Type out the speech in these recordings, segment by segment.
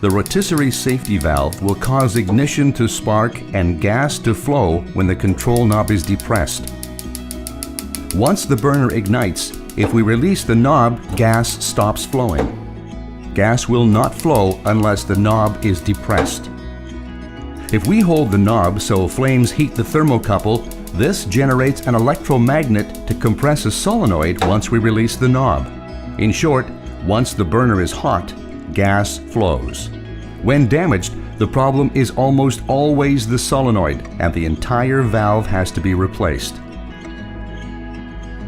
The rotisserie safety valve will cause ignition to spark and gas to flow when the control knob is depressed. Once the burner ignites, if we release the knob, gas stops flowing. Gas will not flow unless the knob is depressed. If we hold the knob so flames heat the thermocouple, this generates an electromagnet to compress a solenoid once we release the knob. In short, once the burner is hot, gas flows. When damaged, the problem is almost always the solenoid, and the entire valve has to be replaced.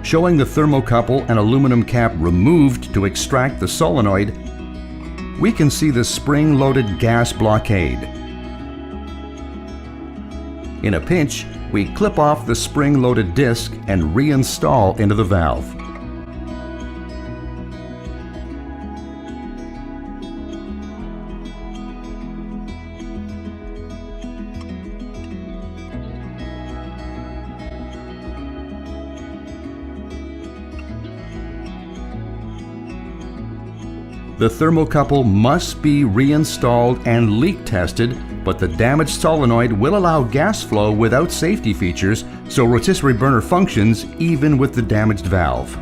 Showing the thermocouple and aluminum cap removed to extract the solenoid, we can see the spring-loaded gas blockade. In a pinch, we clip off the spring-loaded disc and reinstall into the valve. The thermocouple must be reinstalled and leak tested, but the damaged solenoid will allow gas flow without safety features, so rotisserie burner functions even with the damaged valve.